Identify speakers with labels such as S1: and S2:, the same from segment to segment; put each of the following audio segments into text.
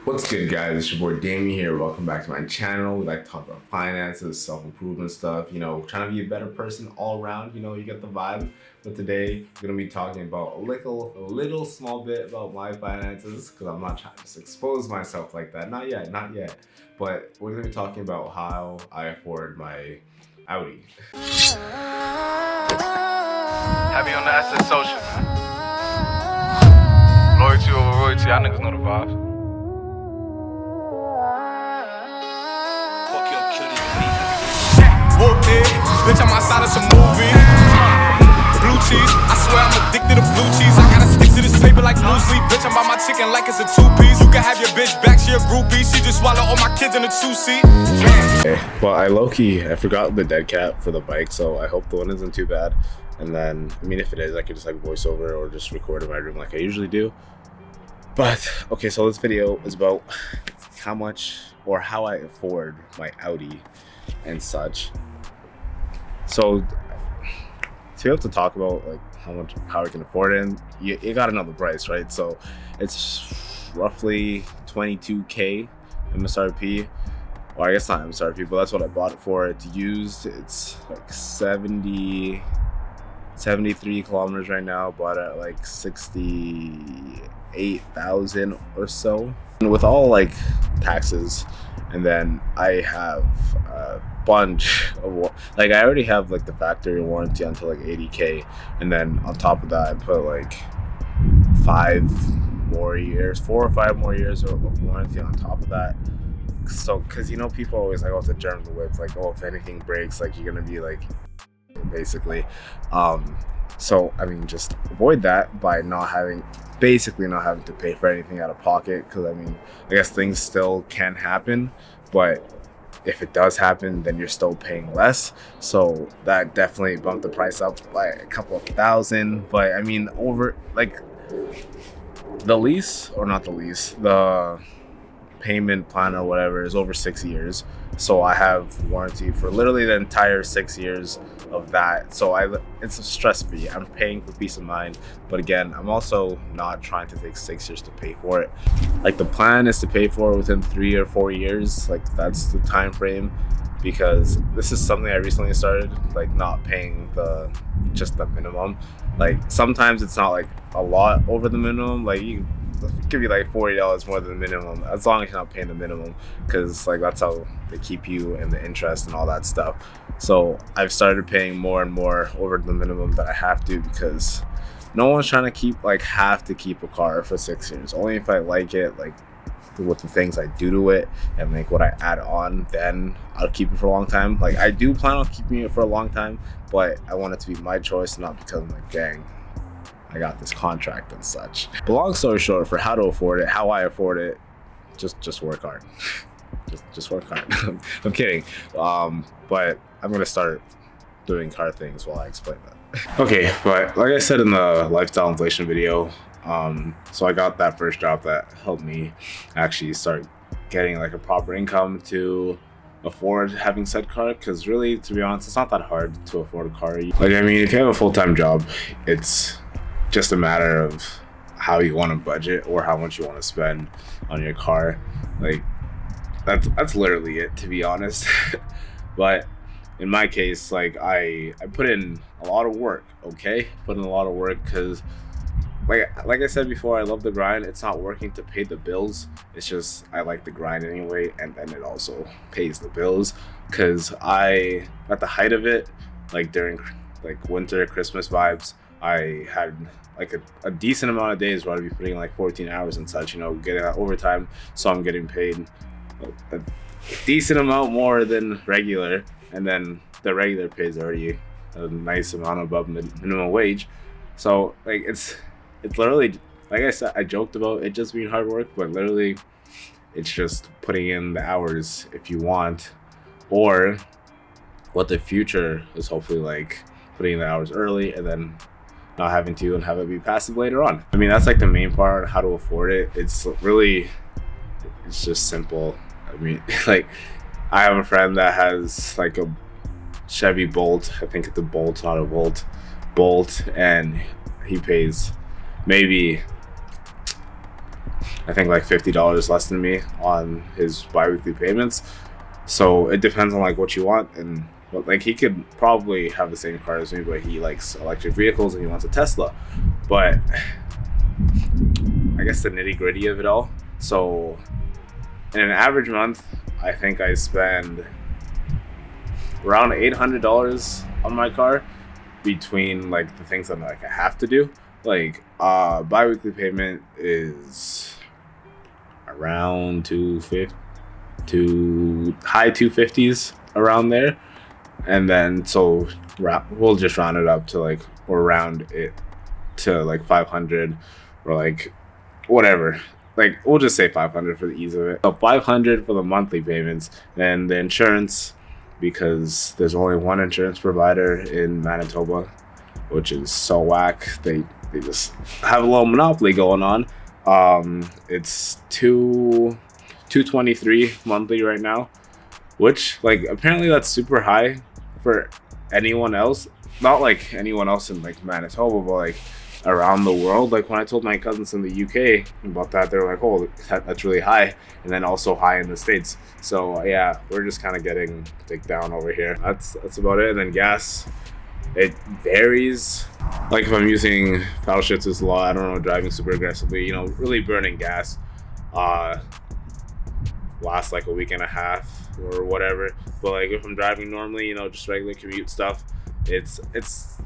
S1: What's good, guys? It's your boy Damien here. Welcome back to my channel. We like to talk about finances, self-improvement stuff, trying to be a better person all around. You get the vibe. But today, we're going to be talking about a little small bit about my finances because I'm not trying to just expose myself like that. Not yet, not yet. But we're going to be talking about how I afford my Audi.
S2: Happy on the asset social, man. Loyalty over royalty, y'all niggas know the vibes.
S3: Whooped it, bitch, I'm outside of some movie. Blue cheese, I swear I'm addicted to blue cheese. I gotta stick to this paper like blue sleep. Bitch, I'm by my chicken like it's a two-piece. You can have your bitch back, she a groupie. She just swallow all my kids in a two-seat.
S1: Okay, well, I forgot the dead cat for the bike, so I hope the one isn't too bad. And then, if it is, I could just voice over or just record in my room like I usually do. But, okay, so this video is about how much or how I afford my Audi and such. So you have to talk about how I can afford it, and you gotta know the price, right? So it's roughly 22K MSRP. Well, I guess not MSRP, but that's what I bought it for. It's used. It's like 73 kilometers right now. Bought it at like 68,000 or so. And with all taxes, and then I have a bunch of I already have the factory warranty until 80K, and then on top of that I put 4 or 5 more years of warranty on top of that. So, because people are always like, oh, it's a germ in the whip, if anything breaks, you're gonna be basically. So just avoid that by not having to pay for anything out of pocket, because I guess things still can happen, but if it does happen, then you're still paying less. So that definitely bumped the price up by a couple of thousand. But over the payment plan or whatever is over 6 years, so I have warranty for literally the entire 6 years of that. So it's a stress free. I'm paying for peace of mind, but again, I'm also not trying to take 6 years to pay for it. The plan is to pay for it within 3 or 4 years. That's the time frame, because this is something I recently started, not paying just the minimum. Sometimes it's not a lot over the minimum. You give you $40 more than the minimum, as long as you're not paying the minimum, because that's how they keep you and the interest and all that stuff. So I've started paying more and more over the minimum that I have to, because no one's trying to have to keep a car for 6 years. Only if I like it, with the things I do to it and what I add on, then I'll keep it for a long time. I do plan on keeping it for a long time, but I want it to be my choice, not because gang, I got this contract and such. But long story short, for how to afford it, how I afford it, just work hard. just work hard. I'm kidding. But I'm gonna start doing car things while I explain that. Okay, but like I said in the lifestyle inflation video, so I got that first job that helped me actually start getting a proper income to afford having said car, because really, to be honest, it's not that hard to afford a car. If you have a full-time job, it's just a matter of how you want to budget or how much you want to spend on your car. That's literally it, to be honest. But in my case, I put in a lot of work. Put in a lot of work, because like I said before, I love the grind. It's not working to pay the bills, it's just I like the grind anyway, and then it also pays the bills, because I, at the height of it, during winter, Christmas vibes, I had a decent amount of days where I'd be putting 14 hours and such, getting that overtime, so I'm getting paid a decent amount more than regular, and then the regular pay is already a nice amount above minimum wage. So it's literally, like I said, I joked about it just being hard work, but literally it's just putting in the hours if you want, or what the future is hopefully putting in the hours early and then not having to and have it be passive later on. That's the main part, how to afford it. It's just simple. I have a friend that has a Chevy Bolt. I think it's a Bolt, not a Bolt, and he pays maybe I think like $50 less than me on his biweekly payments. So it depends on like what you want, and like he could probably have the same car as me, but he likes electric vehicles and he wants a Tesla. But I guess the nitty gritty of it all. So in an average month, I think I spend around $800 on my car between like the things that like I have to do. Like biweekly payment is around 250 to high 250s around there, and then so we'll just round it up to like, or round it to like 500 or like whatever. Like we'll just say 500 for the ease of it. So 500 for the monthly payments, then the insurance, because there's only one insurance provider in Manitoba, which is so whack. They just have a little monopoly going on. It's $223 monthly right now, which like apparently that's super high for anyone else. Not like anyone else in like Manitoba, but like around the world. Like when I told my cousins in the UK about that, they're like, "Oh, that's really high," and then also high in the States. So yeah, we're just kind of getting digged down over here. That's about it. And then gas, it varies. Like if I'm using paddle shifts a lot, I don't know, driving super aggressively, you know, really burning gas, last like a week and a half or whatever. But like if I'm driving normally, you know, just regular commute stuff, it's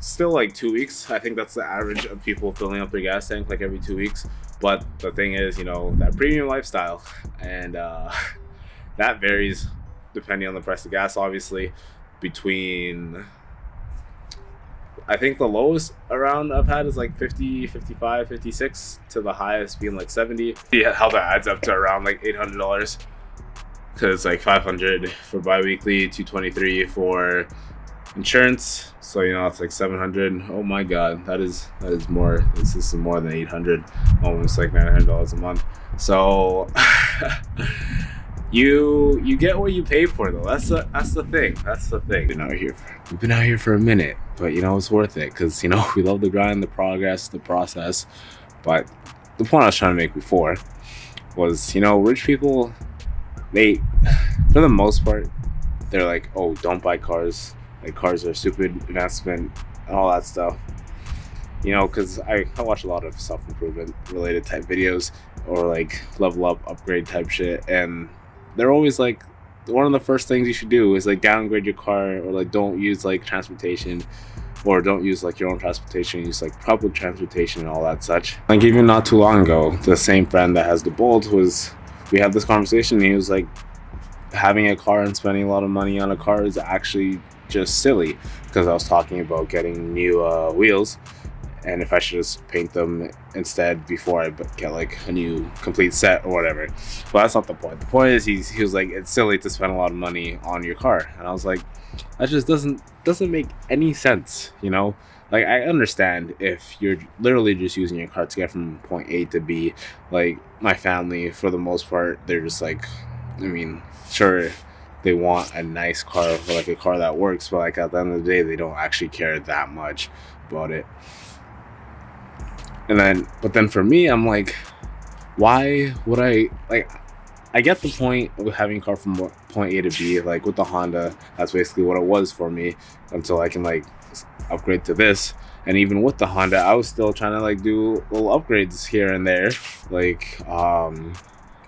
S1: still like 2 weeks. I think that's the average of people filling up their gas tank, like every 2 weeks. But the thing is, you know, that premium lifestyle, and that varies depending on the price of gas, obviously. Between, I think the lowest around I've had is like 50, 55, 56 to the highest being like 70. Yeah, how that adds up to around like $800, because like 500 for bi-weekly, 223 for insurance. So you know it's like 700. Oh my god, that is more. This is more than 800, almost like $900 a month. So you get what you pay for, though. That's the thing. We've been out here for a minute, but you know it's worth it, because you know we love the grind, the progress, the process. But the point I was trying to make before was, you know, rich people, they, for the most part, they're like, oh, don't buy cars. Like cars are a stupid investment and all that stuff. You know, because I watch a lot of self-improvement related type videos, or like level up, upgrade type shit, and they're always like, one of the first things you should do is like downgrade your car, or like don't use like transportation, or don't use like your own transportation, use like public transportation and all that such. Like even not too long ago, the same friend that has the Bolt we had this conversation, and he was like, having a car and spending a lot of money on a car is actually just silly, because I was talking about getting new wheels, and if I should just paint them instead before I get like a new complete set or whatever. But that's not the point. The point is he was like, it's silly to spend a lot of money on your car, and I was like, that just doesn't make any sense, you know? Like I understand if you're literally just using your car to get from point A to B. Like my family, for the most part, they're just like, I mean, sure, they want a nice car, or like a car that works, but like at the end of the day, they don't actually care that much about it. But then for me, I'm like, why would I, like, I get the point of having a car from point A to B. Like with the Honda, that's basically what it was for me until I can like upgrade to this. And even with the Honda, I was still trying to like do little upgrades here and there, like I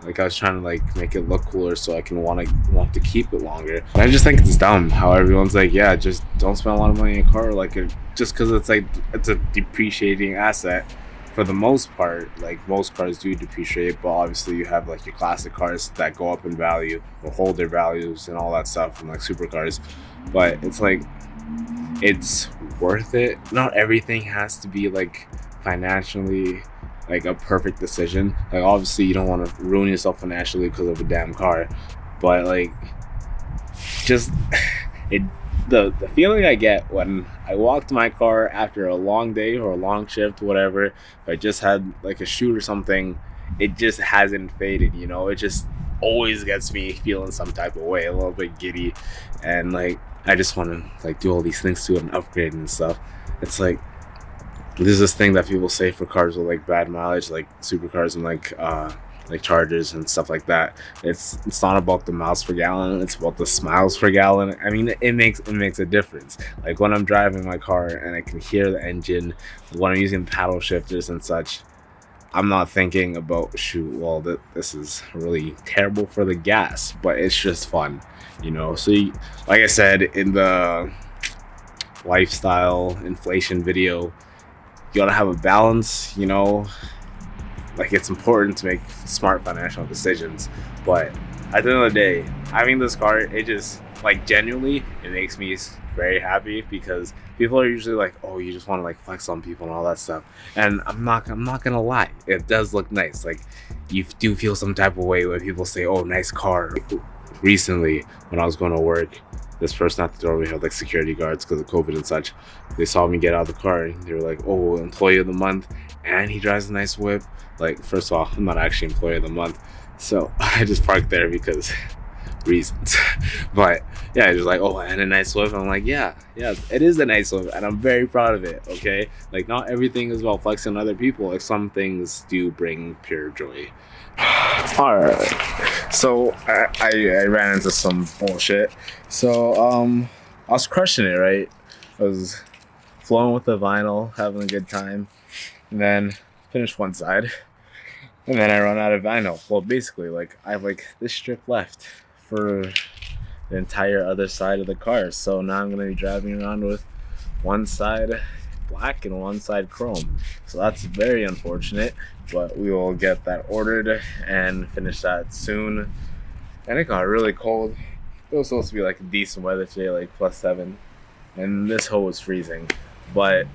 S1: was trying to like make it look cooler so I can want to keep it longer. And I just think it's dumb how everyone's like, yeah, just don't spend a lot of money in a car, like just because it's like it's a depreciating asset. For the most part, like most cars do depreciate, but obviously you have like your classic cars that go up in value or hold their values and all that stuff, and like supercars. But it's like, it's worth it. Not everything has to be like financially like a perfect decision. Like obviously you don't want to ruin yourself financially because of a damn car, but like just the feeling I get when I walk to my car after a long day or a long shift, whatever, if I just had like a shoot or something, it just hasn't faded, you know? It just always gets me feeling some type of way, a little bit giddy, and like I just want to like do all these things to it and upgrade and stuff. It's like, there's this thing that people say for cars with like bad mileage, like supercars and like like chargers and stuff like that. It's not about the miles per gallon, it's about the smiles per gallon. I mean, it makes a difference. Like when I'm driving my car and I can hear the engine, when I'm using paddle shifters and such, I'm not thinking about, shoot, well, this is really terrible for the gas, but it's just fun, you know. So like I said in the lifestyle inflation video, you gotta have a balance, you know. Like, it's important to make smart financial decisions, but at the end of the day, having this car, it just, like, genuinely, it makes me very happy, because people are usually like, oh, you just want to like flex on people and all that stuff, and I'm not gonna lie, it does look nice. Like, you do feel some type of way when people say, oh, nice car. Recently, when I was going to work, this person at the door, we had like security guards because of COVID and such. They saw me get out of the car and they were like, oh, employee of the month, and he drives a nice whip. Like, first of all, I'm not actually employee of the month, so I just parked there because reasons. But yeah, just like, oh, and a nice whip. I'm like, yeah, it is a nice whip, and I'm very proud of it. Okay, like, not everything is about flexing on other people. Like, some things do bring pure joy. All right, so I ran into some bullshit. So I was crushing it, right? I was flowing with the vinyl, having a good time, and then finished one side, and then I run out of vinyl. Well, basically, like, I have like this strip left for the entire other side of the car. So now I'm gonna be driving around with one side black and one side chrome. So that's very unfortunate, but we will get that ordered and finish that soon. And it got really cold. It was supposed to be like decent weather today, like +7, and this hole was freezing. But